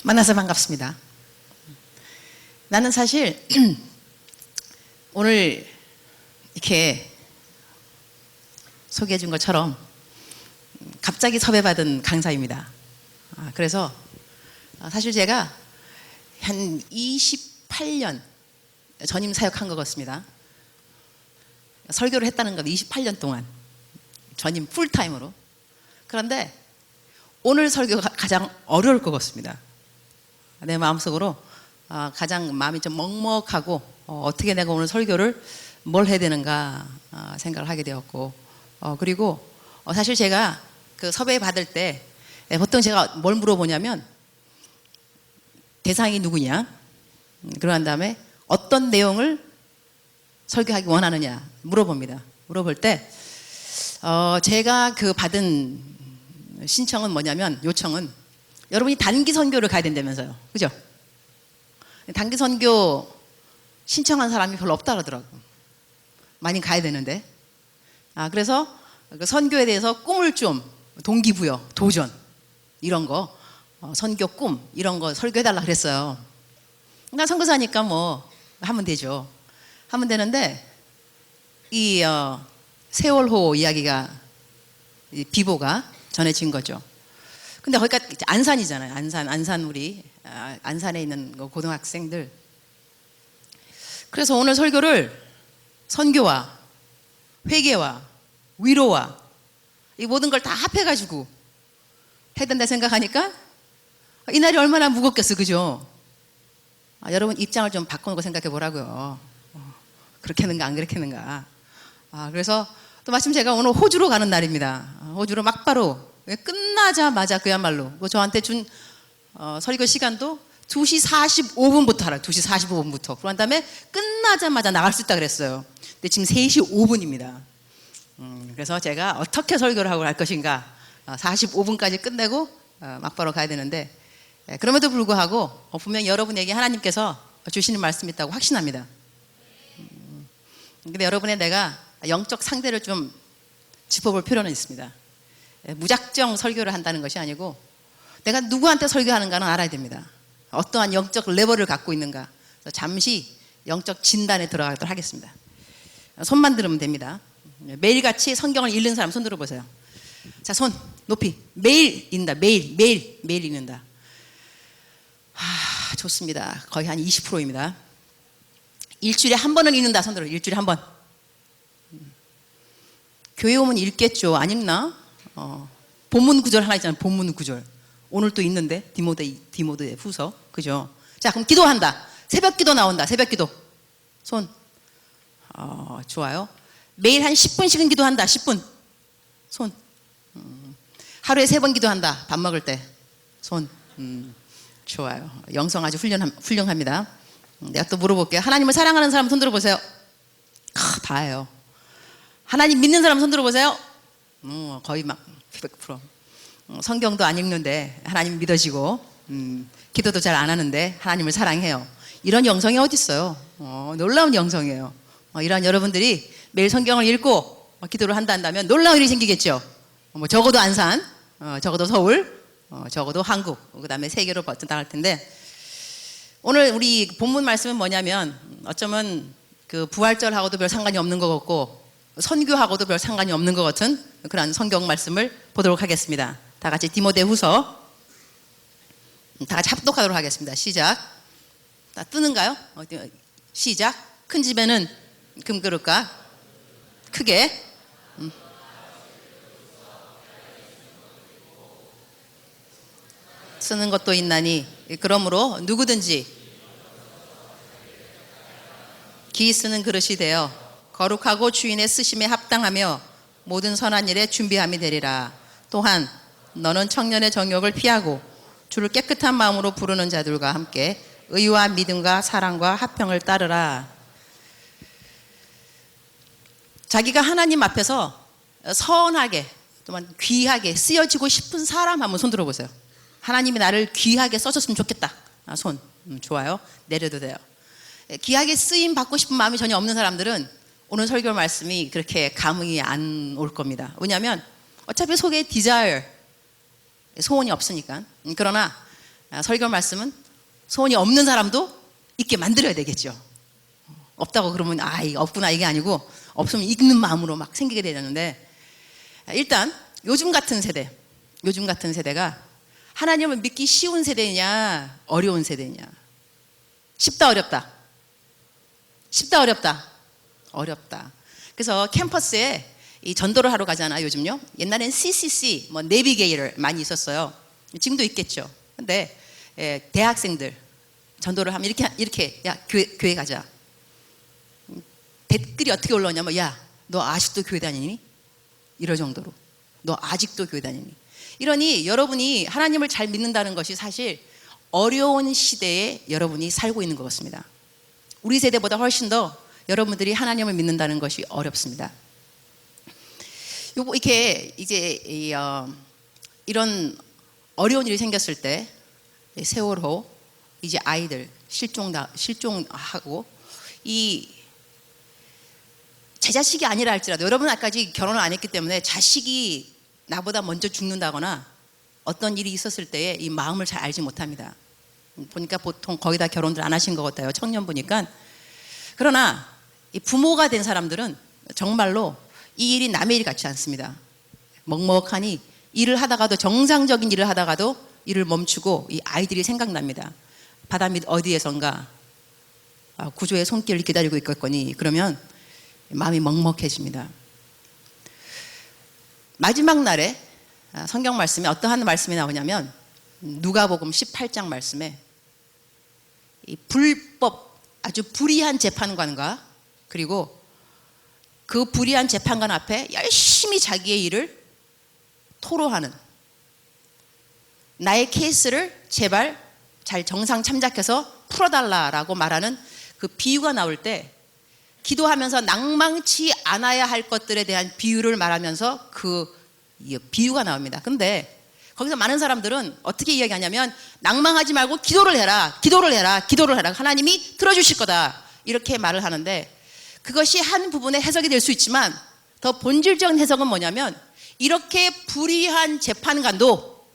만나서 반갑습니다. 나는 사실 오늘 이렇게 소개해 준 것처럼 갑자기 섭외받은 강사입니다. 그래서 사실 제가 한 28년 전임 사역한 것 같습니다. 설교를 했다는 건 28년 동안 전임 풀타임으로. 그런데 오늘 설교가 가장 어려울 것 같습니다. 내 마음속으로 가장 마음이 좀 먹먹하고 어떻게 내가 오늘 설교를 뭘 해야 되는가 생각을 하게 되었고, 그리고 사실 제가 그 섭외 받을 때 보통 제가 뭘 물어보냐면 대상이 누구냐, 그러한 다음에 어떤 내용을 설교하기 원하느냐 물어봅니다. 물어볼 때 제가 그 받은 신청은 뭐냐면, 요청은 여러분이 단기 선교를 가야 된다면서요, 그죠? 단기 선교 신청한 사람이 별로 없다 그러더라고. 많이 가야 되는데. 그래서 그 선교에 대해서 꿈을 좀, 동기부여, 도전 이런 거, 선교 꿈 이런 거 설교해달라 그랬어요. 나 선교사니까 뭐 하면 되죠. 하면 되는데 이 세월호 이야기가, 이 비보가 전해진 거죠. 근데 거기가 안산이잖아요. 안산 우리 안산에 있는 고등학생들. 그래서 오늘 설교를 선교와 회개와 위로와 이 모든 걸 다 합해가지고 해야 된다 생각하니까 이 날이 얼마나 무겁겠어, 그죠? 여러분 입장을 좀 바꿔놓고 생각해 보라고요. 그렇게 했는가 안 그렇게 했는가. 그래서 또 마침 제가 오늘 호주로 가는 날입니다. 호주로 막바로 끝나자마자 그야말로 저한테 준 설교 시간도 2시 45분부터 하라. 2시 45분부터. 그런 다음에 끝나자마자 나갈 수 있다 그랬어요. 근데 지금 3시 5분입니다. 그래서 제가 어떻게 설교를 하고 갈 것인가, 45분까지 끝내고 막바로 가야 되는데, 그럼에도 불구하고 분명 여러분에게 하나님께서 주시는 말씀이 있다고 확신합니다. 근데 여러분의 내가 영적 상대를 좀 짚어볼 필요는 있습니다. 무작정 설교를 한다는 것이 아니고 내가 누구한테 설교하는가는 알아야 됩니다. 어떠한 영적 레벨을 갖고 있는가. 잠시 영적 진단에 들어가도록 하겠습니다. 손만 들으면 됩니다. 매일같이 성경을 읽는 사람 손 들어보세요. 자, 손 높이. 매일 읽는다. 매일 읽는다. 좋습니다. 거의 한 20%입니다. 일주일에 한 번은 읽는다. 손 들어. 일주일에 한 번. 교회 오면 읽겠죠. 안 읽나? 본문 구절 하나 있잖아요. 본문 구절. 오늘 또 있는데 디모데 후서, 그죠? 자, 그럼 기도한다. 새벽 기도 나온다. 새벽 기도. 손. 좋아요. 매일 한 10분씩은 기도한다. 10분. 손. 하루에 3번 기도한다. 밥 먹을 때. 손. 좋아요. 영성 아주 훌륭합니다. 내가 또 물어볼게요. 하나님을 사랑하는 사람 손 들어보세요. 다예요. 하나님 믿는 사람 손 들어보세요. 거의 막 100%. 성경도 안 읽는데 하나님 믿어지고, 기도도 잘 안 하는데 하나님을 사랑해요. 이런 영성이 어디 있어요? 놀라운 영성이에요. 이런 여러분들이 매일 성경을 읽고 기도를 한다면 놀라운 일이 생기겠죠. 적어도 안산, 적어도 서울, 적어도 한국, 그 다음에 세계로 나갈 텐데, 오늘 우리 본문 말씀은 뭐냐면, 어쩌면 그 부활절하고도 별 상관이 없는 것 같고 선교하고도 별 상관이 없는 것 같은 그런 성경 말씀을 보도록 하겠습니다. 다 같이 디모데 후서, 다 같이 합독하도록 하겠습니다. 시작. 다 뜨는가요? 시작. 큰 집에는 금그릇과 크게 쓰는 것도 있나니, 그러므로 누구든지 기 쓰는 그릇이 되어 거룩하고 주인의 쓰심에 합당하며 모든 선한 일에 준비함이 되리라. 또한 너는 청년의 정욕을 피하고 주를 깨끗한 마음으로 부르는 자들과 함께 의와 믿음과 사랑과 화평을 따르라. 자기가 하나님 앞에서 선하게 또한 귀하게 쓰여지고 싶은 사람 한번 손 들어보세요. 하나님이 나를 귀하게 써줬으면 좋겠다. 손. 좋아요. 내려도 돼요. 귀하게 쓰임 받고 싶은 마음이 전혀 없는 사람들은 오늘 설교 말씀이 그렇게 감흥이 안 올 겁니다. 왜냐하면 어차피 속에 desire, 소원이 없으니까. 그러나 설교 말씀은 소원이 없는 사람도 있게 만들어야 되겠죠. 없다고 그러면 이게 없구나 이게 아니고 없으면 있는 마음으로 막 생기게 되는데, 일단 요즘 같은 세대가 하나님을 믿기 쉬운 세대냐 어려운 세대냐? 쉽다 어렵다? 쉽다 어렵다? 어렵다. 그래서 캠퍼스에 이 전도를 하러 가잖아 요즘요. 옛날엔 CCC 뭐 내비게이터 많이 있었어요. 지금도 있겠죠. 근데 대학생들 전도를 하면 이렇게 야 교회 가자. 댓글이 어떻게 올라오냐면 야 너 아직도 교회 다니니? 이럴 정도로 너 아직도 교회 다니니? 이러니 여러분이 하나님을 잘 믿는다는 것이 사실 어려운 시대에 여러분이 살고 있는 것 같습니다. 우리 세대보다 훨씬 더 여러분들이 하나님을 믿는다는 것이 어렵습니다. 이렇게 이제 이런 어려운 일이 생겼을 때 세월호 이제 아이들 실종하고 이 제 자식이 아니라 할지라도 여러분 아까지 결혼을 안 했기 때문에 자식이 나보다 먼저 죽는다거나 어떤 일이 있었을 때에 이 마음을 잘 알지 못합니다. 보니까 보통 거의 다 결혼들 안 하신 것 같아요. 청년 보니까. 그러나 이 부모가 된 사람들은 정말로 이 일이 남의 일 같지 않습니다. 먹먹하니 일을 하다가도 정상적인 일을 하다가도 일을 멈추고 이 아이들이 생각납니다. 바다 밑 어디에선가 구조의 손길을 기다리고 있겠거니 그러면 마음이 먹먹해집니다. 마지막 날에 성경 말씀에 어떠한 말씀이 나오냐면 누가복음 18장 말씀에 이 불법 아주 불의한 재판관과 그리고 그 불의한 재판관 앞에 열심히 자기의 일을 토로하는 나의 케이스를 제발 잘 정상 참작해서 풀어달라라고 말하는 그 비유가 나올 때 기도하면서 낭망치 않아야 할 것들에 대한 비유를 말하면서 그 비유가 나옵니다. 근데 거기서 많은 사람들은 어떻게 이야기하냐면 낭망하지 말고 기도를 해라. 하나님이 들어주실 거다. 이렇게 말을 하는데 그것이 한 부분의 해석이 될 수 있지만 더 본질적인 해석은 뭐냐면 이렇게 불의한 재판관도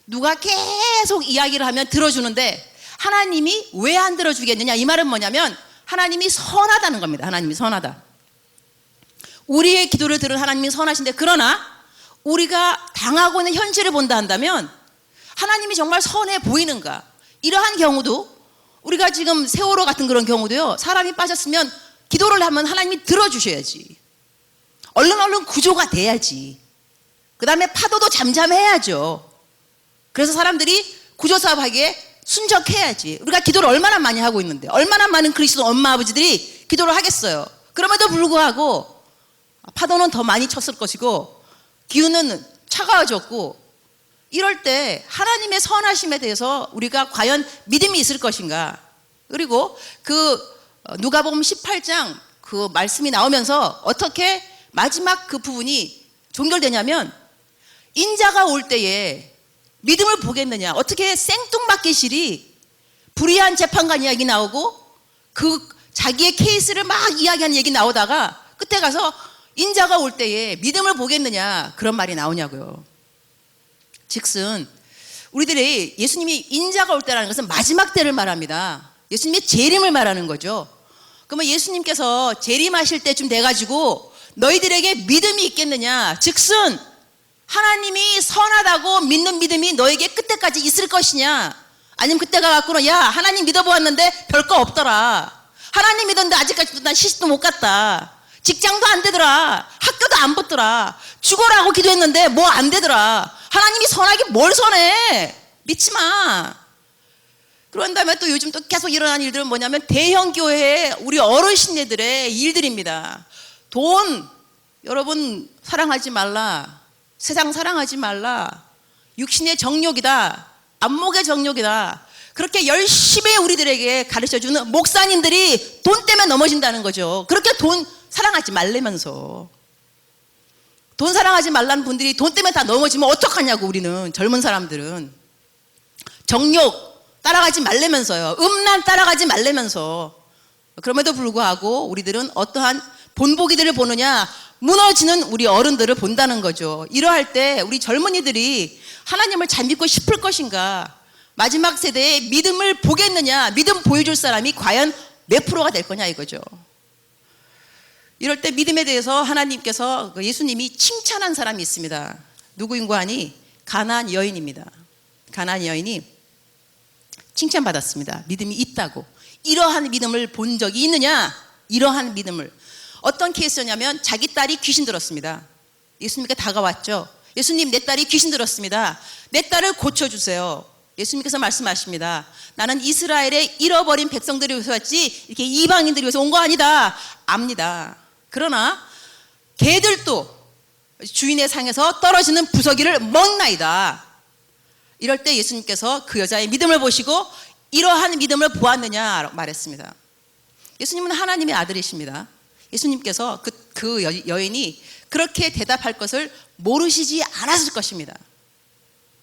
누가 계속 이야기를 하면 들어주는데 하나님이 왜 안 들어주겠느냐? 이 말은 뭐냐면 하나님이 선하다는 겁니다. 하나님이 선하다. 우리의 기도를 들은 하나님이 선하신데 그러나 우리가 당하고 있는 현실을 본다 한다면 하나님이 정말 선해 보이는가? 이러한 경우도 우리가 지금 세월호 같은 그런 경우도요. 사람이 빠졌으면 기도를 하면 하나님이 들어주셔야지. 얼른 구조가 돼야지. 그 다음에 파도도 잠잠해야죠. 그래서 사람들이 구조사업하기에 순적해야지. 우리가 기도를 얼마나 많이 하고 있는데 얼마나 많은 그리스도 엄마 아버지들이 기도를 하겠어요. 그럼에도 불구하고 파도는 더 많이 쳤을 것이고 기후는 차가워졌고 이럴 때 하나님의 선하심에 대해서 우리가 과연 믿음이 있을 것인가. 그리고 그 누가복음 18장 그 말씀이 나오면서 어떻게 마지막 그 부분이 종결되냐면 인자가 올 때에 믿음을 보겠느냐. 어떻게 생뚱맞게실이 불의한 재판관 이야기 나오고 그 자기의 케이스를 막 이야기하는 얘기 나오다가 끝에 가서 인자가 올 때에 믿음을 보겠느냐 그런 말이 나오냐고요. 즉슨 우리들이 예수님이 인자가 올 때라는 것은 마지막 때를 말합니다. 예수님의 재림을 말하는 거죠. 그러면 예수님께서 재림하실 때쯤 돼가지고 너희들에게 믿음이 있겠느냐. 즉슨 하나님이 선하다고 믿는 믿음이 너에게 그때까지 있을 것이냐. 아니면 그때가 갖고는 야 하나님 믿어보았는데 별거 없더라. 하나님 믿었는데 아직까지도 난 시집도 못 갔다. 직장도 안 되더라. 학교도 안 붙더라. 죽어라고 기도했는데 뭐 안 되더라. 하나님이 선하게 뭘 선해. 믿지 마. 그런 다음에 또 요즘 또 계속 일어나는 일들은 뭐냐면 대형 교회의 우리 어르신네들의 일들입니다. 돈 여러분 사랑하지 말라. 세상 사랑하지 말라. 육신의 정욕이다. 안목의 정욕이다. 그렇게 열심히 우리들에게 가르쳐주는 목사님들이 돈 때문에 넘어진다는 거죠. 그렇게 돈 사랑하지 말라면서. 돈 사랑하지 말라는 분들이 돈 때문에 다 넘어지면 어떡하냐고. 우리는 젊은 사람들은 정욕 따라가지 말라면서요. 음란 따라가지 말라면서. 그럼에도 불구하고 우리들은 어떠한 본보기들을 보느냐. 무너지는 우리 어른들을 본다는 거죠. 이러할 때 우리 젊은이들이 하나님을 잘 믿고 싶을 것인가. 마지막 세대의 믿음을 보겠느냐, 믿음 보여줄 사람이 과연 몇 프로가 될 거냐 이거죠. 이럴 때 믿음에 대해서 하나님께서 예수님이 칭찬한 사람이 있습니다. 누구인고 하니 가나안 여인입니다. 가나안 여인이 칭찬받았습니다. 믿음이 있다고. 이러한 믿음을 본 적이 있느냐? 이러한 믿음을. 어떤 케이스였냐면 자기 딸이 귀신 들었습니다. 예수님께 다가왔죠. 예수님, 내 딸이 귀신 들었습니다. 내 딸을 고쳐주세요. 예수님께서 말씀하십니다. 나는 이스라엘의 잃어버린 백성들을 위해서 왔지 이렇게 이방인들을 위해서 온 거 아니다. 압니다. 그러나 개들도 주인의 상에서 떨어지는 부서기를 먹나이다. 이럴 때 예수님께서 그 여자의 믿음을 보시고 이러한 믿음을 보았느냐 말했습니다. 예수님은 하나님의 아들이십니다. 예수님께서 그 여인이 그렇게 대답할 것을 모르시지 않았을 것입니다.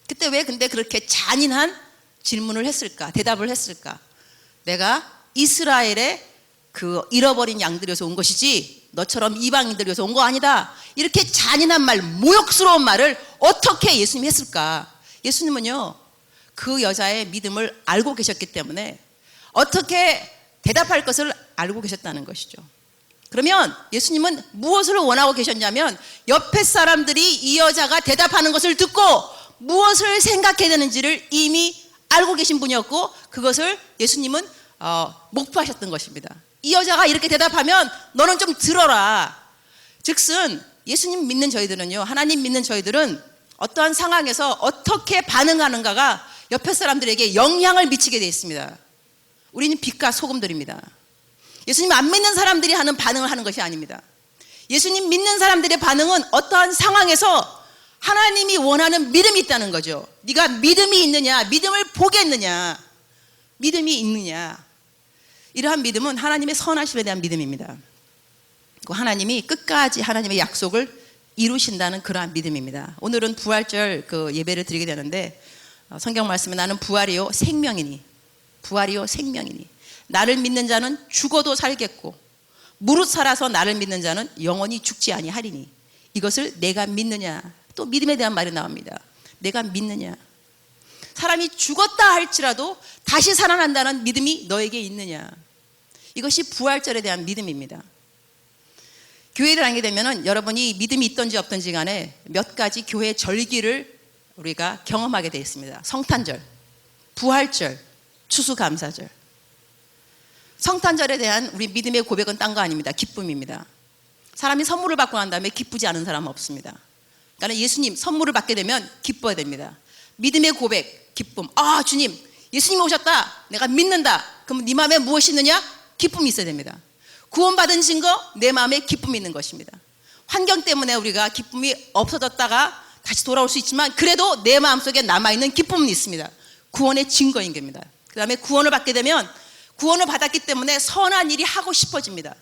그때 왜 근데 그렇게 잔인한 질문을 했을까? 대답을 했을까? 내가 이스라엘의 그 잃어버린 양들에서 온 것이지 너처럼 이방인들에서 온 거 아니다. 이렇게 잔인한 말, 모욕스러운 말을 어떻게 예수님이 했을까? 예수님은요, 그 여자의 믿음을 알고 계셨기 때문에 어떻게 대답할 것을 알고 계셨다는 것이죠. 그러면 예수님은 무엇을 원하고 계셨냐면 옆에 사람들이 이 여자가 대답하는 것을 듣고 무엇을 생각해야 되는지를 이미 알고 계신 분이었고 그것을 예수님은 목표하셨던 것입니다. 이 여자가 이렇게 대답하면 너는 좀 들어라. 즉슨 예수님 믿는 저희들은요, 하나님 믿는 저희들은 어떠한 상황에서 어떻게 반응하는가가 옆에 사람들에게 영향을 미치게 되어 있습니다. 우리는 빛과 소금들입니다. 예수님 안 믿는 사람들이 하는 반응을 하는 것이 아닙니다. 예수님 믿는 사람들의 반응은 어떠한 상황에서 하나님이 원하는 믿음이 있다는 거죠. 네가 믿음이 있느냐, 믿음을 보겠느냐, 믿음이 있느냐. 이러한 믿음은 하나님의 선하심에 대한 믿음입니다. 하나님이 끝까지 하나님의 약속을 이루신다는 그러한 믿음입니다. 오늘은 부활절 그 예배를 드리게 되는데 성경 말씀에 나는 부활이요 생명이니, 부활이요 생명이니, 나를 믿는 자는 죽어도 살겠고 무릇 살아서 나를 믿는 자는 영원히 죽지 아니하리니, 이것을 내가 믿느냐. 또 믿음에 대한 말이 나옵니다. 내가 믿느냐. 사람이 죽었다 할지라도 다시 살아난다는 믿음이 너에게 있느냐. 이것이 부활절에 대한 믿음입니다. 교회를 다니게 되면 여러분이 믿음이 있든지 없든지 간에 몇 가지 교회 절기를 우리가 경험하게 되어 있습니다. 성탄절, 부활절, 추수감사절. 성탄절에 대한 우리 믿음의 고백은 딴 거 아닙니다. 기쁨입니다. 사람이 선물을 받고 난 다음에 기쁘지 않은 사람은 없습니다. 그러니까 예수님 선물을 받게 되면 기뻐야 됩니다. 믿음의 고백, 기쁨. 아, 주님, 예수님이 오셨다. 내가 믿는다. 그럼 네 마음에 무엇이 있느냐? 기쁨이 있어야 됩니다. 구원받은 증거, 내 마음에 기쁨이 있는 것입니다. 환경 때문에 우리가 기쁨이 없어졌다가 다시 돌아올 수 있지만 그래도 내 마음속에 남아있는 기쁨은 있습니다. 구원의 증거인 겁니다. 그 다음에 구원을 받게 되면 구원을 받았기 때문에 선한 일이 하고 싶어집니다.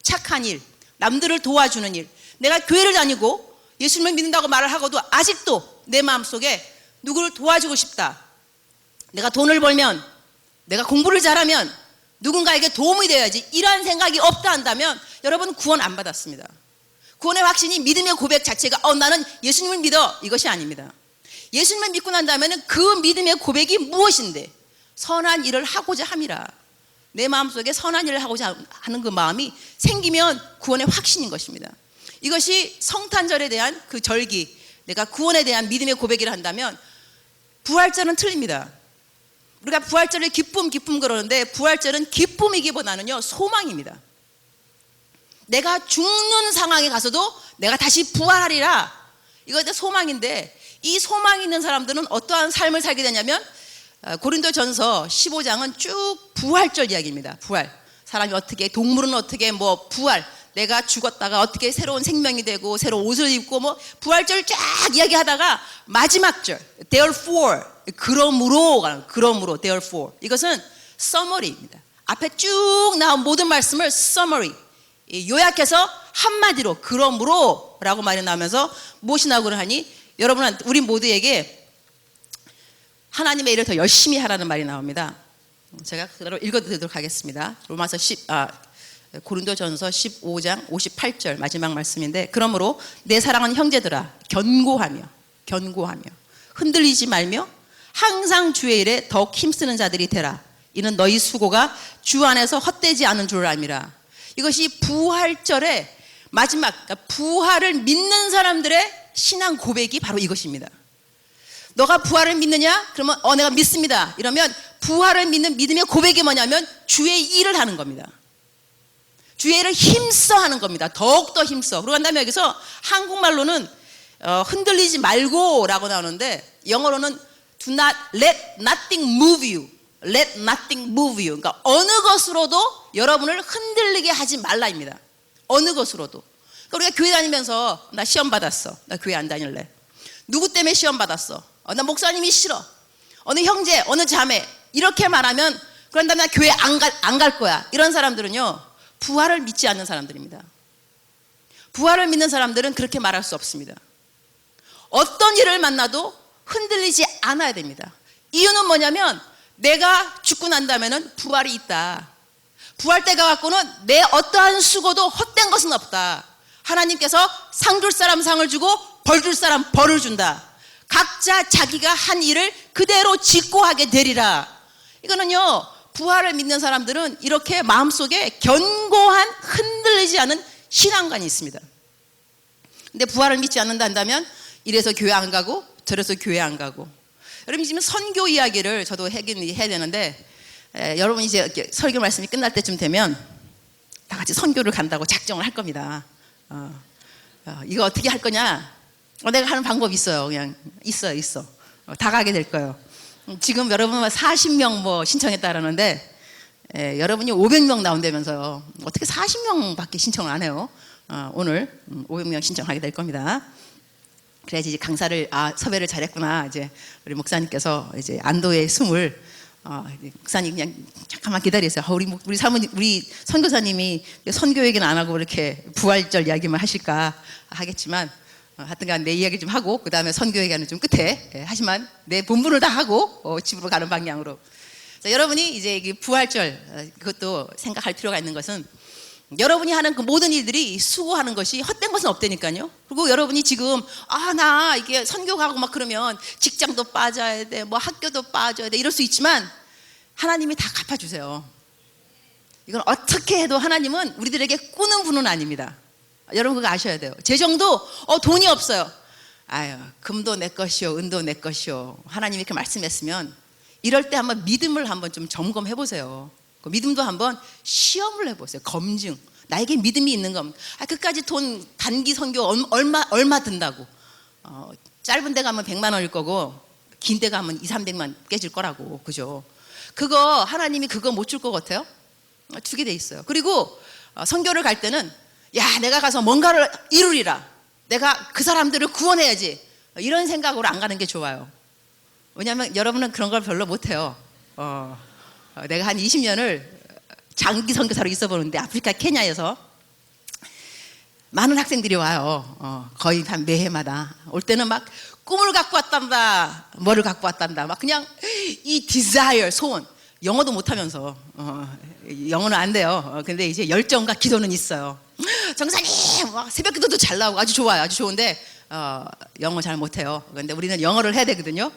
착한 일, 남들을 도와주는 일. 내가 교회를 다니고 예수님을 믿는다고 말을 하고도 아직도 내 마음속에 누구를 도와주고 싶다. 내가 돈을 벌면, 내가 공부를 잘하면 누군가에게 도움이 되어야지, 이러한 생각이 없다 한다면 여러분 구원 안 받았습니다. 구원의 확신이 믿음의 고백 자체가 나는 예수님을 믿어, 이것이 아닙니다. 예수님을 믿고 난 다음에는 그 믿음의 고백이 무엇인데 선한 일을 하고자 함이라. 내 마음속에 선한 일을 하고자 하는 그 마음이 생기면 구원의 확신인 것입니다. 이것이 성탄절에 대한 그 절기, 내가 구원에 대한 믿음의 고백이라 한다면 부활절은 틀립니다. 우리가 부활절을 기쁨 그러는데 부활절은 기쁨이기보다는요 소망입니다. 내가 죽는 상황에 가서도 내가 다시 부활하리라. 이거 소망인데 이 소망이 있는 사람들은 어떠한 삶을 살게 되냐면 고린도전서 15장은 쭉 부활절 이야기입니다. 부활. 사람이 어떻게, 동물은 어떻게, 뭐 부활. 내가 죽었다가 어떻게 새로운 생명이 되고 새로운 옷을 입고 뭐 부활절 쫙 이야기하다가 마지막 절 therefore, 그러므로 therefore, 이것은 summary입니다. 앞에 쭉 나온 모든 말씀을 summary, 요약해서 한마디로 그러므로 라고 말이 나오면서 무엇이 나오고 하니 여러분, 우리 모두에게 하나님의 일을 더 열심히 하라는 말이 나옵니다. 제가 그대로 읽어드리도록 하겠습니다. 고린도전서 15장 58절 마지막 말씀인데, 그러므로 내 사랑하는 형제들아, 견고하며 흔들리지 말며 항상 주의 일에 더욱 힘쓰는 자들이 되라. 이는 너희 수고가 주 안에서 헛되지 않은 줄을 알미라. 이것이 부활절의 마지막, 그러니까 부활을 믿는 사람들의 신앙 고백이 바로 이것입니다. 너가 부활을 믿느냐? 그러면 내가 믿습니다. 이러면 부활을 믿는 믿음의 고백이 뭐냐면 주의 일을 하는 겁니다. 주의 일을 힘써 하는 겁니다. 더욱더 힘써. 그러고 난 다음에 여기서 한국말로는 흔들리지 말고 라고 나오는데 영어로는 do not let nothing move you. let nothing move you. 그러니까 어느 것으로도 여러분을 흔들리게 하지 말라입니다. 어느 것으로도. 그러니까 우리가 교회 다니면서 나 시험 받았어. 나 교회 안 다닐래. 누구 때문에 시험 받았어? 나 목사님이 싫어. 어느 형제, 어느 자매 이렇게 말하면 그런 다음에 나 교회 안 갈 거야. 이런 사람들은요 부활을 믿지 않는 사람들입니다. 부활을 믿는 사람들은 그렇게 말할 수 없습니다. 어떤 일을 만나도 흔들리지 않아야 됩니다. 이유는 뭐냐면 내가 죽고 난 다음에는 부활이 있다. 부활 때가 갖고는 내 어떠한 수고도 헛된 것은 없다. 하나님께서 상 줄 사람 상을 주고 벌 줄 사람 벌을 준다. 각자 자기가 한 일을 그대로 짓고 하게 되리라. 이거는요 부활을 믿는 사람들은 이렇게 마음속에 견고한 흔들리지 않은 신앙관이 있습니다. 근데 부활을 믿지 않는다 한다면 이래서 교회 안 가고 저래서 교회 안 가고. 여러분 지금 선교 이야기를 저도 해야 되는데 여러분 이제 설교 말씀이 끝날 때쯤 되면 다 같이 선교를 간다고 작정을 할 겁니다. 이거 어떻게 할 거냐? 내가 하는 방법이 있어요. 그냥 있어. 다 가게 될 거예요. 지금 여러분 40명 뭐 신청했다라는데 여러분이 500명 나온다면서요. 어떻게 40명밖에 신청을 안 해요? 오늘 500명 신청하게 될 겁니다. 그래야지 이제 강사를 섭외를 잘했구나. 이제 우리 목사님께서 이제 안도의 숨을 목사님 그냥 잠깐만 기다리세요. 우리 사모님, 우리 선교사님이 선교 얘기는 안 하고 이렇게 부활절 이야기만 하실까 하겠지만 하여튼간 내 이야기 좀 하고 그 다음에 선교 얘기는 좀 끝에 하지만 내 본분을 다 하고 집으로 가는 방향으로. 자, 여러분이 이제 부활절 그것도 생각할 필요가 있는 것은 여러분이 하는 그 모든 일들이 수고하는 것이 헛된 것은 없다니까요. 그리고 여러분이 지금 나 이게 선교 가고 막 그러면 직장도 빠져야 돼, 뭐 학교도 빠져야 돼 이럴 수 있지만 하나님이 다 갚아주세요. 이건 어떻게 해도 하나님은 우리들에게 꾸는 분은 아닙니다. 여러분 그거 아셔야 돼요. 재정도 돈이 없어요. 금도 내 것이요 은도 내 것이요. 하나님이 이렇게 말씀했으면 이럴 때 한번 믿음을 한번 좀 점검해 보세요. 그 믿음도 한번 시험을 해보세요. 검증. 나에게 믿음이 있는 겁니다. 끝까지 돈 단기 선교 얼마 든다고. 짧은 데 가면 100만 원일 거고 긴 데 가면 200~300만 깨질 거라고. 그죠? 그거 하나님이 그거 못 줄 것 같아요? 주게 돼 있어요. 그리고 선교를 갈 때는 내가 가서 뭔가를 이루리라. 내가 그 사람들을 구원해야지. 이런 생각으로 안 가는 게 좋아요. 왜냐하면 여러분은 그런 걸 별로 못해요. 내가 한 20년을 장기 선교사로 있어 보는데 아프리카 케냐에서 많은 학생들이 와요. 거의 한 매해마다 올 때는 막 꿈을 갖고 왔단다, 뭐를 갖고 왔단다, 막 그냥 이 desire 소원. 영어도 못하면서 영어는 안 돼요. 근데 이제 열정과 기도는 있어요. 정사님 새벽기도도 잘 나오고 아주 좋아요. 아주 좋은데 영어 잘 못해요. 근데 우리는 영어를 해야 되거든요.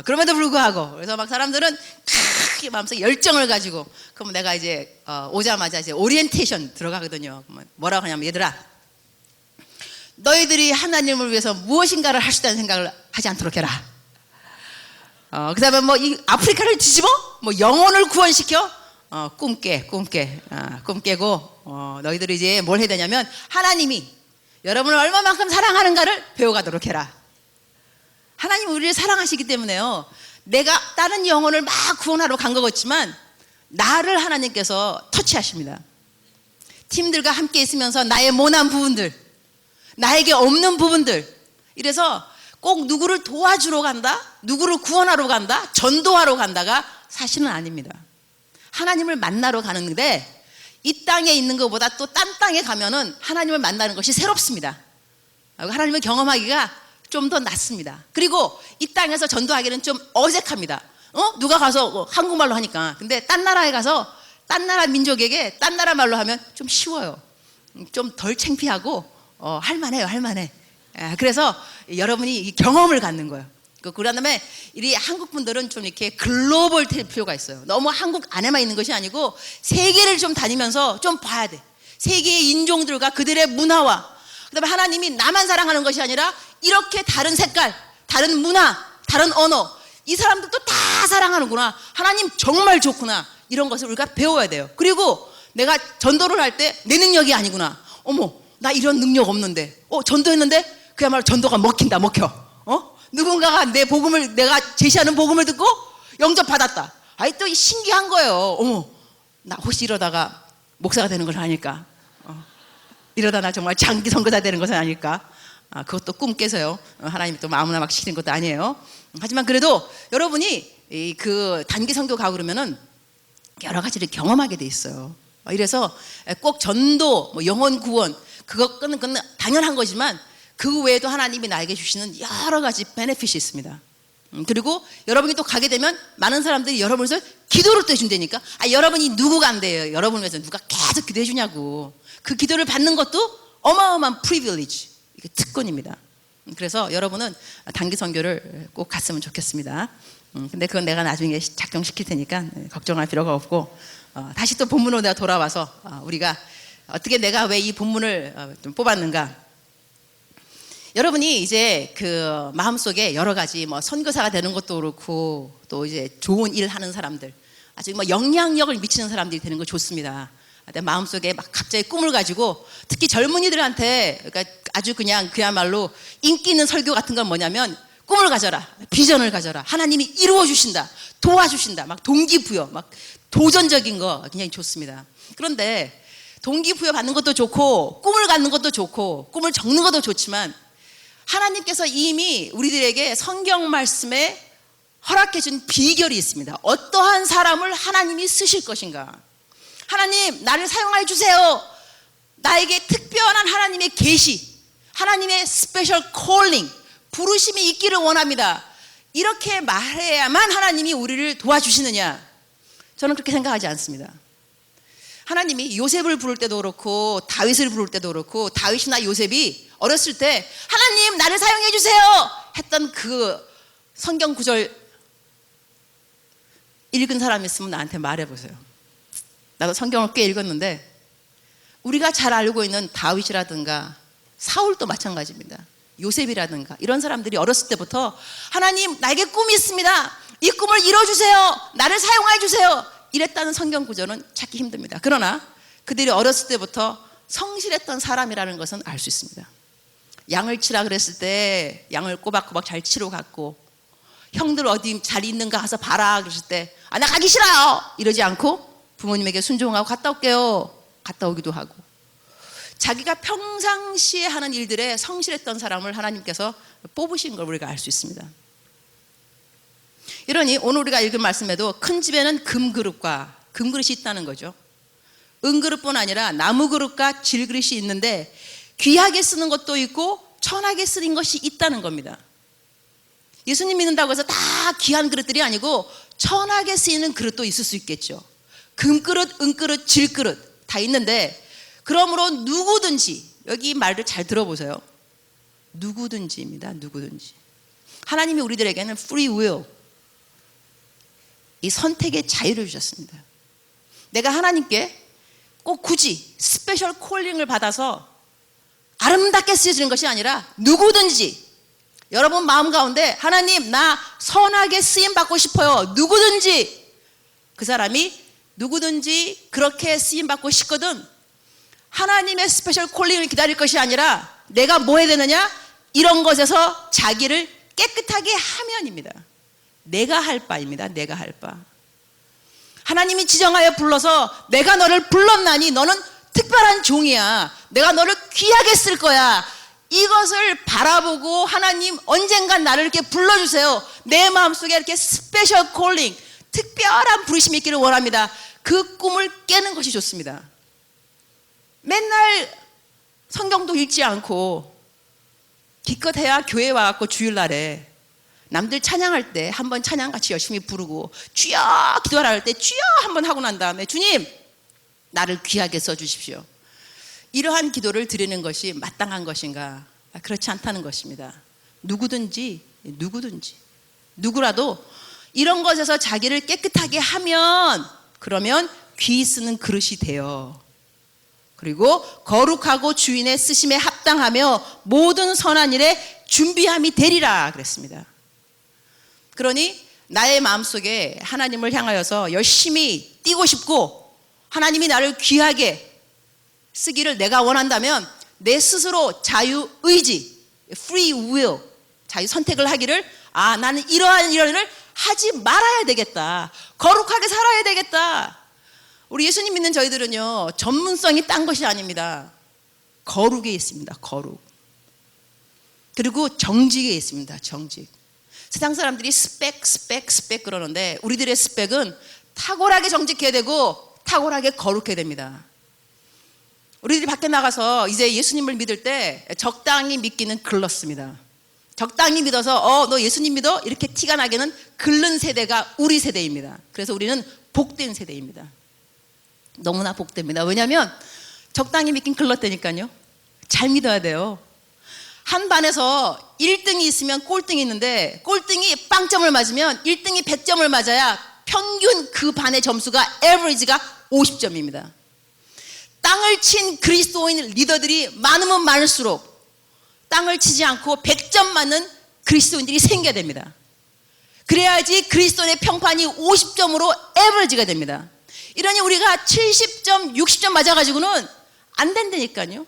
그럼에도 불구하고 그래서 막 사람들은 크게 마음속에 열정을 가지고 그럼 내가 이제 오자마자 이제 오리엔테이션 들어가거든요. 뭐라고 하냐면 얘들아 너희들이 하나님을 위해서 무엇인가를 할 수 있다는 생각을 하지 않도록 해라. 그 다음에 뭐 이 아프리카를 뒤집어 뭐 영혼을 구원시켜 꿈 깨고 너희들이 이제 뭘 해야 되냐면 하나님이 여러분을 얼마만큼 사랑하는가를 배워가도록 해라. 하나님은 우리를 사랑하시기 때문에요. 내가 다른 영혼을 막 구원하러 간 것 같지만 나를 하나님께서 터치하십니다. 팀들과 함께 있으면서 나의 모난 부분들, 나에게 없는 부분들, 이래서 꼭 누구를 도와주러 간다, 누구를 구원하러 간다, 전도하러 간다가 사실은 아닙니다. 하나님을 만나러 가는데 이 땅에 있는 것보다 또 딴 땅에 가면은 하나님을 만나는 것이 새롭습니다. 하나님을 경험하기가 좀 더 낫습니다. 그리고 이 땅에서 전도하기는 좀 어색합니다. 누가 가서 한국말로 하니까. 근데 딴 나라에 가서 딴 나라 민족에게 딴 나라 말로 하면 좀 쉬워요. 좀 덜 창피하고 할만해요. 그래서 여러분이 이 경험을 갖는 거예요. 그런 다음에 이 한국 분들은 좀 이렇게 글로벌 될 필요가 있어요. 너무 한국 안에만 있는 것이 아니고 세계를 좀 다니면서 좀 봐야 돼. 세계의 인종들과 그들의 문화와 그다음에 하나님이 나만 사랑하는 것이 아니라 이렇게 다른 색깔, 다른 문화, 다른 언어 이 사람들도 다 사랑하는구나. 하나님 정말 좋구나. 이런 것을 우리가 배워야 돼요. 그리고 내가 전도를 할 때 내 능력이 아니구나. 어머, 나 이런 능력 없는데. 전도했는데 그야말로 전도가 먹힌다, 먹혀. 누군가가 내 복음을 내가 제시하는 복음을 듣고 영접받았다. 아이 또 신기한 거예요. 어머, 나 혹시 이러다가 목사가 되는 걸 아닐까? 이러다 나 정말 장기 선교사 되는 것은 아닐까? 그것도 꿈 깨서요. 하나님이 또 아무나 막 시키는 것도 아니에요. 하지만 그래도 여러분이 그 단기 선교 가고 그러면은 여러 가지를 경험하게 돼 있어요. 이래서 꼭 전도, 영혼 구원 그건 당연한 거지만 그 외에도 하나님이 나에게 주시는 여러 가지 베네핏이 있습니다. 그리고 여러분이 또 가게 되면 많은 사람들이 여러분을 위해서 기도를 또 해준다니까. 여러분이 누구가 안 돼요. 여러분을 위해서 누가 계속 기도해 주냐고. 그 기도를 받는 것도 어마어마한 프리빌리지, 특권입니다. 그래서 여러분은 단기 선교를 꼭 갔으면 좋겠습니다. 근데 그건 내가 나중에 작정시킬 테니까 걱정할 필요가 없고, 다시 또 본문으로 내가 돌아와서 우리가 어떻게 내가 왜 이 본문을 좀 뽑았는가. 여러분이 이제 그 마음속에 여러 가지 선교사가 되는 것도 그렇고 또 이제 좋은 일 하는 사람들, 아주 영향력을 미치는 사람들이 되는 거 좋습니다. 내 마음속에 막 갑자기 꿈을 가지고 특히 젊은이들한테 그러니까 아주 그야말로 인기 있는 설교 같은 건 뭐냐면 꿈을 가져라, 비전을 가져라, 하나님이 이루어 주신다, 도와주신다, 막 동기부여, 막 도전적인 거 굉장히 좋습니다. 그런데 동기부여 받는 것도 좋고 꿈을 갖는 것도 좋고 꿈을 적는 것도 좋지만 하나님께서 이미 우리들에게 성경 말씀에 허락해 준 비결이 있습니다. 어떠한 사람을 하나님이 쓰실 것인가. 하나님 나를 사용해 주세요. 나에게 특별한 하나님의 계시, 하나님의 스페셜 콜링, 부르심이 있기를 원합니다. 이렇게 말해야만 하나님이 우리를 도와주시느냐? 저는 그렇게 생각하지 않습니다. 하나님이 요셉을 부를 때도 그렇고 다윗을 부를 때도 그렇고 다윗이나 요셉이 어렸을 때 하나님 나를 사용해 주세요 했던 그 성경 구절 읽은 사람 있으면 나한테 말해보세요. 나도 성경을 꽤 읽었는데 우리가 잘 알고 있는 다윗이라든가 사울도 마찬가지입니다. 요셉이라든가 이런 사람들이 어렸을 때부터 하나님 나에게 꿈이 있습니다. 이 꿈을 이뤄주세요. 나를 사용해 주세요. 이랬다는 성경 구절은 찾기 힘듭니다. 그러나 그들이 어렸을 때부터 성실했던 사람이라는 것은 알 수 있습니다. 양을 치라 그랬을 때 양을 꼬박꼬박 잘 치러 갔고, 형들 어디 잘 있는가 가서 봐라 그랬을 때 나 가기 싫어요 이러지 않고 부모님에게 순종하고 갔다 올게요 갔다 오기도 하고, 자기가 평상시에 하는 일들에 성실했던 사람을 하나님께서 뽑으신 걸 우리가 알 수 있습니다. 이러니 오늘 우리가 읽은 말씀에도 큰 집에는 금그릇과 금그릇이 있다는 거죠. 은그릇뿐 아니라 나무그릇과 질그릇이 있는데 귀하게 쓰는 것도 있고 천하게 쓰는 것이 있다는 겁니다. 예수님 믿는다고 해서 다 귀한 그릇들이 아니고 천하게 쓰이는 그릇도 있을 수 있겠죠. 금그릇, 은그릇, 질그릇 다 있는데, 그러므로 누구든지, 여기 말을 잘 들어보세요. 누구든지입니다. 누구든지. 하나님이 우리들에게는 free will, 이 선택의 자유를 주셨습니다. 내가 하나님께 꼭 굳이 스페셜 콜링을 받아서 아름답게 쓰여지는 것이 아니라 누구든지 여러분 마음 가운데 하나님 나 선하게 쓰임 받고 싶어요. 누구든지 그 사람이 누구든지 그렇게 쓰임 받고 싶거든 하나님의 스페셜 콜링을 기다릴 것이 아니라 내가 뭐 해야 되느냐? 이런 것에서 자기를 깨끗하게 하면입니다. 내가 할 바입니다. 내가 할 바. 하나님이 지정하여 불러서 내가 너를 불렀나니 너는 특별한 종이야. 내가 너를 귀하게 쓸 거야. 이것을 바라보고 하나님 언젠간 나를 이렇게 불러주세요. 내 마음속에 이렇게 스페셜 콜링, 특별한 부르심이 있기를 원합니다. 그 꿈을 깨는 것이 좋습니다. 맨날 성경도 읽지 않고 기껏해야 교회 와갖고 주일날에 남들 찬양할 때 한번 찬양같이 열심히 부르고 주여 기도하라 할 때 주여 한번 하고 난 다음에 주님 나를 귀하게 써주십시오. 이러한 기도를 드리는 것이 마땅한 것인가? 그렇지 않다는 것입니다. 누구든지 누구라도 이런 것에서 자기를 깨끗하게 하면 그러면 귀 쓰는 그릇이 돼요. 그리고 거룩하고 주인의 쓰심에 합당하며 모든 선한 일에 준비함이 되리라 그랬습니다. 그러니 나의 마음속에 하나님을 향하여서 열심히 뛰고 싶고 하나님이 나를 귀하게 쓰기를 내가 원한다면 내 스스로 자유의지, free will, 자유 선택을 하기를 나는 이러한 일을 하지 말아야 되겠다. 거룩하게 살아야 되겠다. 우리 예수님 믿는 저희들은요, 전문성이 딴 것이 아닙니다. 거룩에 있습니다. 거룩. 그리고 정직에 있습니다. 정직. 세상 사람들이 스펙 그러는데 우리들의 스펙은 탁월하게 정직해야 되고 탁월하게 거룩해야 됩니다. 우리들이 밖에 나가서 이제 예수님을 믿을 때 적당히 믿기는 글렀습니다. 적당히 믿어서 너 예수님 믿어? 이렇게 티가 나게는 글른 세대가 우리 세대입니다. 그래서 우리는 복된 세대입니다. 너무나 복됩니다. 왜냐하면 적당히 믿긴 글렀다니까요. 잘 믿어야 돼요. 한 반에서 1등이 있으면 꼴등이 있는데 꼴등이 빵점을 맞으면 1등이 100점을 맞아야 평균 그 반의 점수가 에버리지가 50점입니다. 땅을 친 그리스도인 리더들이 많으면 많을수록 땅을 치지 않고 100점 맞는 그리스도인들이 생겨야 됩니다. 그래야지 그리스도인의 평판이 50점으로 에버리지가 됩니다. 이러니 우리가 70점, 60점 맞아가지고는 안 된다니까요.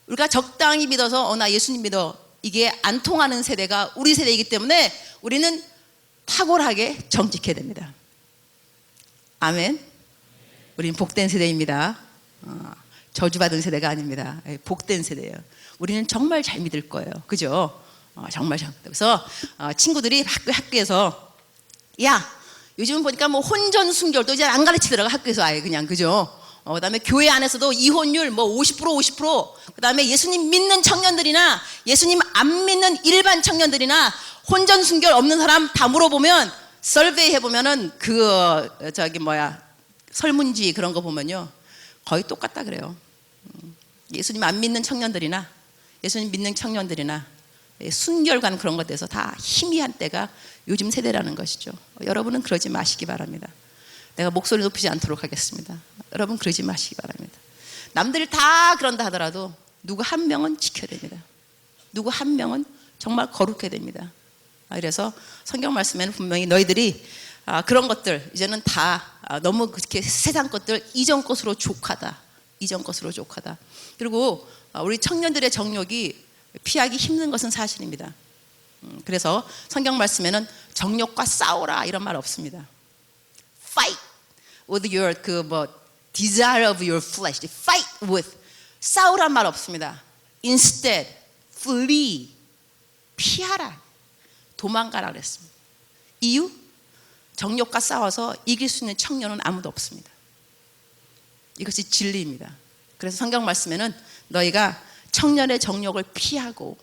우리가 적당히 믿어서 나 예수님 믿어 이게 안 통하는 세대가 우리 세대이기 때문에 우리는 탁월하게 정직해야 됩니다. 아멘. 우리는 복된 세대입니다. 저주받은 세대가 아닙니다. 복된 세대예요. 우리는 정말 잘 믿을 거예요. 그죠? 정말 잘 믿을. 그래서 친구들이 학교에서 야 요즘은 보니까 뭐 혼전 순결도 이제 안 가르치더라고 학교에서 아예 그냥 그죠? 그다음에 교회 안에서도 이혼율 뭐 50% 그다음에 예수님 믿는 청년들이나 예수님 안 믿는 일반 청년들이나 혼전 순결 없는 사람 다 물어보면 설베이 해보면은 설문지 그런 거 보면요 거의 똑같다 그래요. 예수님 안 믿는 청년들이나 예수님 믿는 청년들이나 순결관 그런 것에서 다 희미한 때가 요즘 세대라는 것이죠. 여러분은 그러지 마시기 바랍니다. 내가 목소리 높이지 않도록 하겠습니다. 여러분 그러지 마시기 바랍니다. 남들이 다 그런다 하더라도 누구 한 명은 지켜야 됩니다. 누구 한 명은 정말 거룩해야 됩니다. 그래서 성경 말씀에는 분명히 너희들이 그런 것들 이제는 다 너무 그렇게 세상 것들 이전 것으로 족하다. 이전 것으로 족하다. 그리고 우리 청년들의 정욕이 피하기 힘든 것은 사실입니다. 그래서 성경 말씀에는 정욕과 싸우라 이런 말 없습니다. Fight with your desire of your flesh. Fight with 싸우란 말 없습니다. Instead, flee 피하라 도망가라 그랬습니다. 이유? 정욕과 싸워서 이길 수 있는 청년은 아무도 없습니다. 이것이 진리입니다. 그래서 성경 말씀에는 너희가 청년의 정욕을 피하고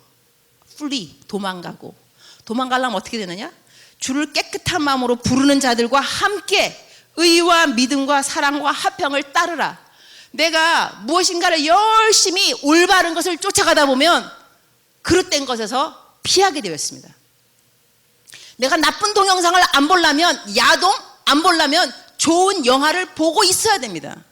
flee 도망가려면 어떻게 되느냐? 주를 깨끗한 마음으로 부르는 자들과 함께 의와 믿음과 사랑과 화평을 따르라. 내가 무엇인가를 열심히 올바른 것을 쫓아가다 보면 그릇된 것에서 피하게 되어 있습니다. 내가 나쁜 동영상을 안 보려면 야동 안 보려면 좋은 영화를 보고 있어야 됩니다.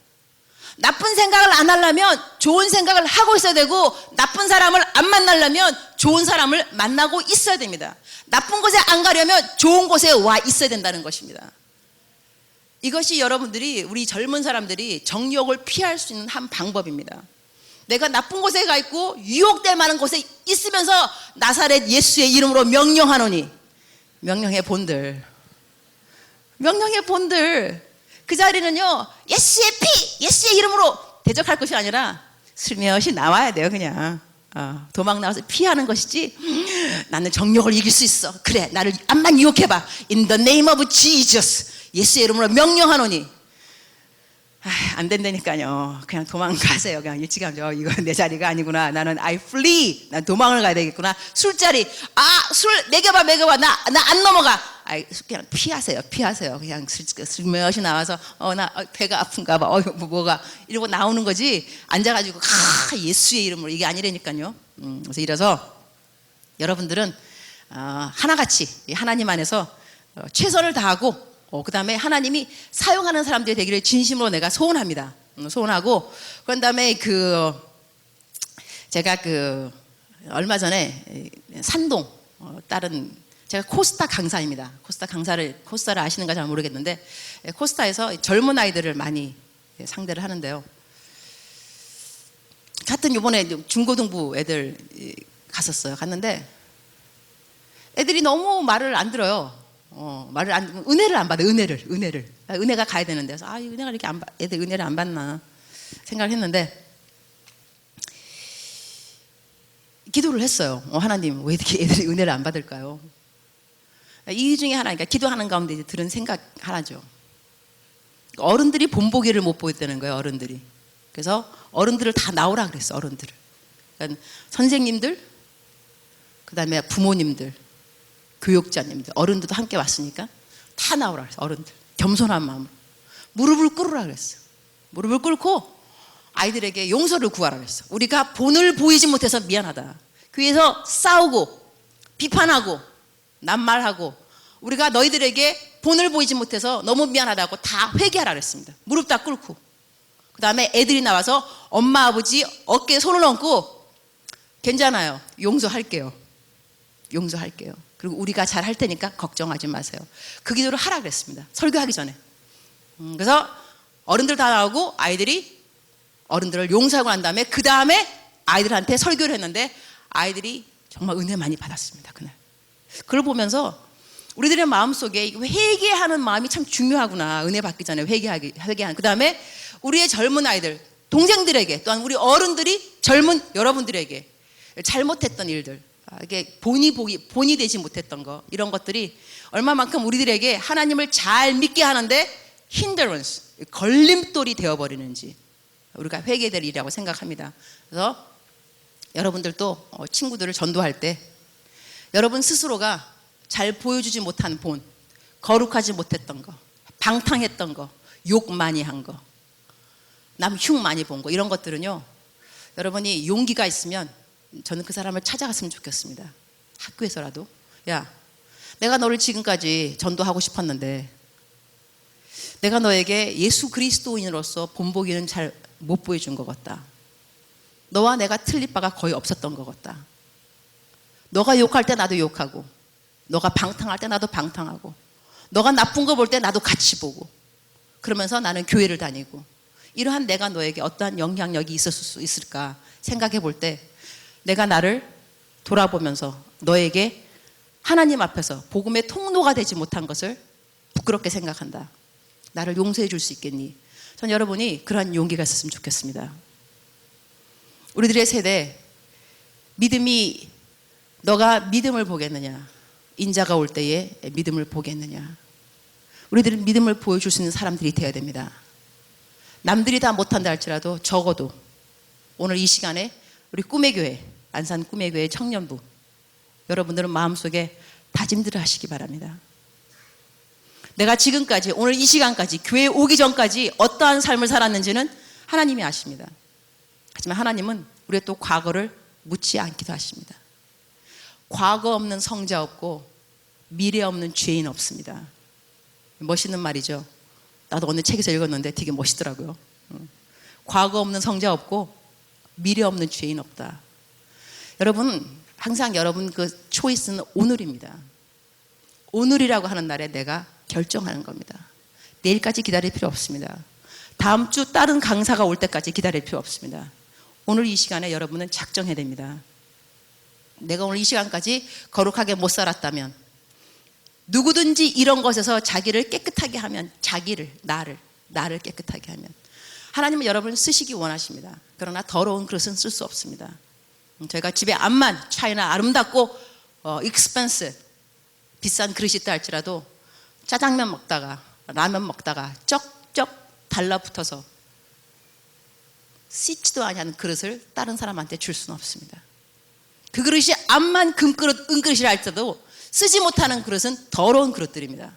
나쁜 생각을 안 하려면 좋은 생각을 하고 있어야 되고 나쁜 사람을 안 만나려면 좋은 사람을 만나고 있어야 됩니다. 나쁜 곳에 안 가려면 좋은 곳에 와 있어야 된다는 것입니다. 이것이 여러분들이 우리 젊은 사람들이 정욕을 피할 수 있는 한 방법입니다. 내가 나쁜 곳에 가 있고 유혹될 만한 곳에 있으면서 나사렛 예수의 이름으로 명령하노니 명령의 본들 그 자리는요 예수의 피 예수의 이름으로 대적할 것이 아니라 슬며시 나와야 돼요. 그냥 도망 나와서 피하는 것이지 나는 정욕을 이길 수 있어 그래 나를 암만 유혹해봐 In the name of Jesus 예수의 이름으로 명령하노니 안 된다니까요. 그냥 도망가세요. 그냥 일찌감치 이거 내 자리가 아니구나. 나는 I flee. 난 도망을 가야 되겠구나. 술자리 술 먹여봐 나 안 넘어가. 그냥 피하세요. 그냥 슬며시 나와서 나 배가 아픈가 봐. 뭐가 이러고 나오는 거지. 앉아가지고 예수의 이름으로 이게 아니라니까요. 그래서 이래서 여러분들은 하나같이 하나님 안에서 최선을 다하고 그 다음에 하나님이 사용하는 사람들이 되기를 진심으로 내가 소원합니다. 소원하고 그런 다음에 제가 얼마 전에 산동 다른 제가 코스타 강사입니다. 코스타를 아시는가 잘 모르겠는데 코스타에서 젊은 아이들을 많이 상대를 하는데요. 하여튼 이번에 중고등부 애들 갔었어요. 갔는데 애들이 너무 말을 안 들어요. 은혜를 안 받아요. 은혜가 가야 되는데 그래서 은혜가 이렇게 애들 은혜를 안 받나 생각을 했는데 기도를 했어요. 하나님 왜 이렇게 애들이 은혜를 안 받을까요? 이 중에 하나, 그러니까 기도하는 가운데 들은 생각 하나죠. 어른들이 본보기를 못 보였다는 거예요. 어른들이. 그래서 어른들을 다 나오라 그랬어. 어른들을. 그러니까 선생님들, 그 다음에 부모님들, 교육자님들, 어른들도 함께 왔으니까 다 나오라 그랬어. 어른들 겸손한 마음으로 무릎을 꿇으라 그랬어. 무릎을 꿇고 아이들에게 용서를 구하라 그랬어. 우리가 본을 보이지 못해서 미안하다. 교회에서 싸우고 비판하고 낱말하고 우리가 너희들에게 본을 보이지 못해서 너무 미안하다고 다 회개하라 그랬습니다. 무릎 다 꿇고 그 다음에 애들이 나와서 엄마 아버지 어깨에 손을 얹고 괜찮아요. 용서할게요. 그리고 우리가 잘 할 테니까 걱정하지 마세요. 그 기도를 하라 그랬습니다. 설교하기 전에. 그래서 어른들 다 나오고 아이들이 어른들을 용서하고 난 다음에 그 다음에 아이들한테 설교를 했는데 아이들이 정말 은혜 많이 받았습니다. 그날. 그걸 보면서 우리들의 마음속에 회개하는 마음이 참 중요하구나. 은혜 받기 전에 회개하는. 그 다음에 우리의 젊은 아이들, 동생들에게 또한 우리 어른들이 젊은 여러분들에게 잘못했던 일들, 이게 본이 되지 못했던 거, 이런 것들이 얼마만큼 우리들에게 하나님을 잘 믿게 하는데 hindrance, 걸림돌이 되어버리는지 우리가 회개될 일이라고 생각합니다. 그래서 여러분들도 친구들을 전도할 때 여러분 스스로가 잘 보여주지 못한 본, 거룩하지 못했던 거, 방탕했던 거, 욕 많이 한 거, 남 흉 많이 본 거, 이런 것들은요, 여러분이 용기가 있으면 저는 그 사람을 찾아갔으면 좋겠습니다. 학교에서라도. 야, 내가 너를 지금까지 전도하고 싶었는데 내가 너에게 예수 그리스도인으로서 본보기는 잘 못 보여준 것 같다. 너와 내가 틀릴 바가 거의 없었던 것 같다. 너가 욕할 때 나도 욕하고, 너가 방탕할 때 나도 방탕하고, 너가 나쁜 거 볼 때 나도 같이 보고, 그러면서 나는 교회를 다니고, 이러한 내가 너에게 어떠한 영향력이 있었을 수 있을까 생각해 볼 때 내가 나를 돌아보면서 너에게 하나님 앞에서 복음의 통로가 되지 못한 것을 부끄럽게 생각한다. 나를 용서해 줄 수 있겠니? 전 여러분이 그러한 용기가 있었으면 좋겠습니다. 우리들의 세대, 믿음이, 너가 믿음을 보겠느냐? 인자가 올 때에 믿음을 보겠느냐? 우리들은 믿음을 보여줄 수 있는 사람들이 되어야 됩니다. 남들이 다 못한다 할지라도 적어도 오늘 이 시간에 우리 꿈의 교회, 안산 꿈의 교회 청년부, 여러분들은 마음속에 다짐들을 하시기 바랍니다. 내가 지금까지, 오늘 이 시간까지, 교회에 오기 전까지 어떠한 삶을 살았는지는 하나님이 아십니다. 하지만 하나님은 우리의 또 과거를 묻지 않기도 하십니다. 과거 없는 성자 없고 미래 없는 죄인 없습니다. 멋있는 말이죠. 나도 어느 책에서 읽었는데 되게 멋있더라고요. 과거 없는 성자 없고 미래 없는 죄인 없다. 여러분, 항상 여러분 그 초이스는 오늘입니다. 오늘이라고 하는 날에 내가 결정하는 겁니다. 내일까지 기다릴 필요 없습니다. 다음 주 다른 강사가 올 때까지 기다릴 필요 없습니다. 오늘 이 시간에 여러분은 작정해야 됩니다. 내가 오늘 이 시간까지 거룩하게 못 살았다면, 누구든지 이런 것에서 자기를 깨끗하게 하면, 나를 깨끗하게 하면 하나님은 여러분을 쓰시기 원하십니다. 그러나 더러운 그릇은 쓸 수 없습니다. 저희가 집에 암만 차이나 아름답고 익스펜스 비싼 그릇이 있다 할지라도 짜장면 먹다가 라면 먹다가 쩍쩍 달라붙어서 씻지도 않은 그릇을 다른 사람한테 줄 수는 없습니다. 그 그릇이 암만 금그릇, 은그릇이라 할지라도 쓰지 못하는 그릇은 더러운 그릇들입니다.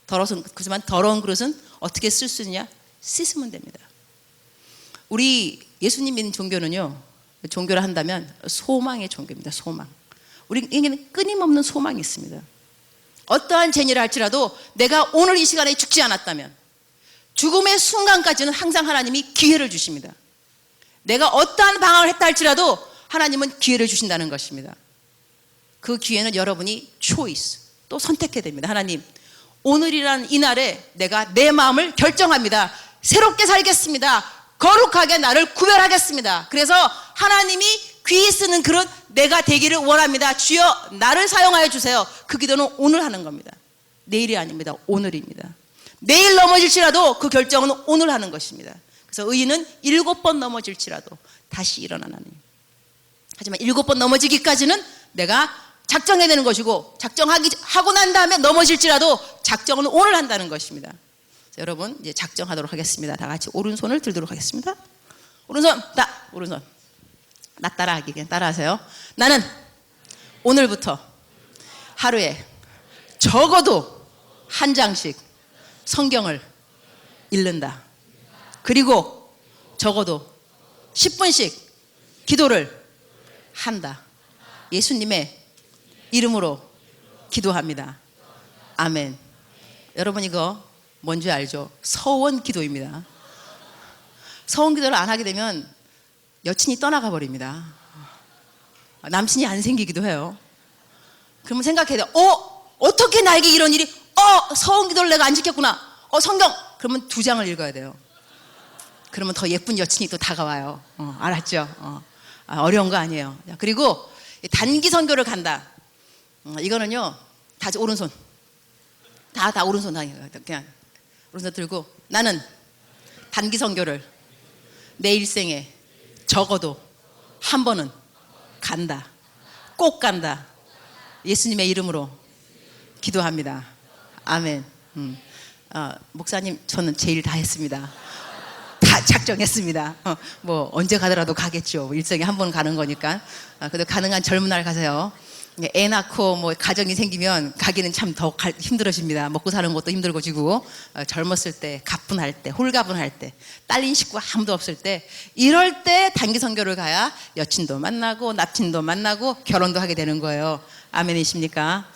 그렇지만 더러운 그릇은 어떻게 쓸 수 있냐? 씻으면 됩니다. 우리 예수님 믿는 종교는요, 종교를 한다면 소망의 종교입니다. 소망. 우리에게는 끊임없는 소망이 있습니다. 어떠한 죄를 할지라도 내가 오늘 이 시간에 죽지 않았다면 죽음의 순간까지는 항상 하나님이 기회를 주십니다. 내가 어떠한 방황을 했다 할지라도 하나님은 기회를 주신다는 것입니다. 그 기회는 여러분이 초이스, 또 선택해야 됩니다. 하나님, 오늘이란 이날에 내가 내 마음을 결정합니다. 새롭게 살겠습니다. 거룩하게 나를 구별하겠습니다. 그래서 하나님이 귀히 쓰는 그릇 내가 되기를 원합니다. 주여 나를 사용하여 주세요. 그 기도는 오늘 하는 겁니다. 내일이 아닙니다. 오늘입니다. 내일 넘어질지라도 그 결정은 오늘 하는 것입니다. 그래서 의인은 7번 넘어질지라도 다시 일어나나니. 하지만 7번 넘어지기까지는 내가 작정해야 되는 것이고, 하고 난 다음에 넘어질지라도 작정은 오늘 한다는 것입니다. 여러분 이제 작정하도록 하겠습니다. 다 같이 오른손을 들도록 하겠습니다. 오른손, 오른손. 나 따라하기, 그냥 따라하세요. 나는 오늘부터 하루에 적어도 한 장씩 성경을 읽는다. 그리고 적어도 10분씩 기도를 한다. 예수님의 이름으로 기도합니다. 아멘. 여러분 이거 뭔지 알죠? 서원 기도입니다. 서원 기도를 안 하게 되면 여친이 떠나가 버립니다. 남친이 안 생기기도 해요. 그러면 생각해야 돼요. 어떻게 나에게 이런 일이? 서원 기도를 내가 안 지켰구나. 성경. 그러면 2장을 읽어야 돼요. 그러면 더 예쁜 여친이 또 다가와요. 알았죠? 어려운 거 아니에요. 그리고 단기 선교를 간다. 이거는요, 다 오른손. 다 오른손 그냥 오른손 들고 나는 단기 선교를 내 일생에 적어도 한 번은 간다. 꼭 간다. 예수님의 이름으로 기도합니다. 아멘. 목사님, 저는 제일 다 했습니다. 다 작정했습니다. 뭐 언제 가더라도 가겠죠. 일생에 한 번 가는 거니까. 그래도 가능한 젊은 날 가세요. 애 낳고 뭐 가정이 생기면 가기는 참 더 힘들어집니다. 먹고 사는 것도 힘들고 지고, 젊었을 때, 가뿐할 때, 홀가분할 때, 딸린 식구 아무도 없을 때, 이럴 때 단기 선교를 가야 여친도 만나고 남친도 만나고 결혼도 하게 되는 거예요. 아멘이십니까?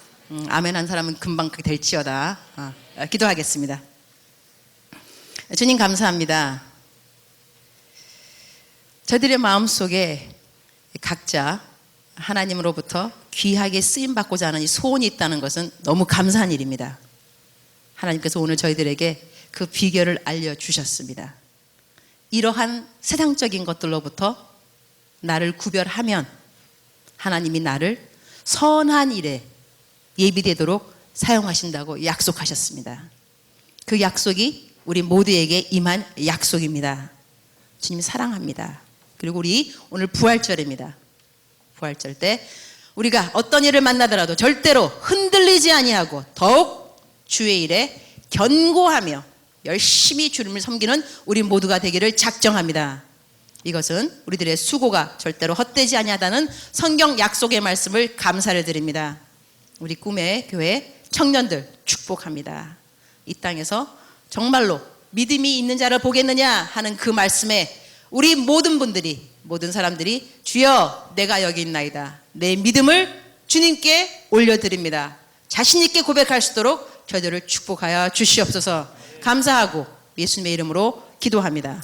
아멘 한 사람은 금방 될지어다. 기도하겠습니다. 주님 감사합니다. 저희들의 마음속에 각자 하나님으로부터 귀하게 쓰임받고자 하는 이 소원이 있다는 것은 너무 감사한 일입니다. 하나님께서 오늘 저희들에게 그 비결을 알려주셨습니다. 이러한 세상적인 것들로부터 나를 구별하면 하나님이 나를 선한 일에 예비되도록 사용하신다고 약속하셨습니다. 그 약속이 우리 모두에게 임한 약속입니다. 주님 사랑합니다. 그리고 우리 오늘 부활절입니다. 부활절 때 우리가 어떤 일을 만나더라도 절대로 흔들리지 아니하고 더욱 주의 일에 견고하며 열심히 주님을 섬기는 우리 모두가 되기를 작정합니다. 이것은 우리들의 수고가 절대로 헛되지 아니하다는 성경 약속의 말씀을 감사를 드립니다. 우리 꿈의 교회 청년들 축복합니다. 이 땅에서 정말로 믿음이 있는 자를 보겠느냐 하는 그 말씀에 우리 모든 사람들이 주여 내가 여기 있나이다. 내 믿음을 주님께 올려드립니다. 자신 있게 고백할 수 있도록 저희들을 축복하여 주시옵소서. 감사하고 예수님의 이름으로 기도합니다.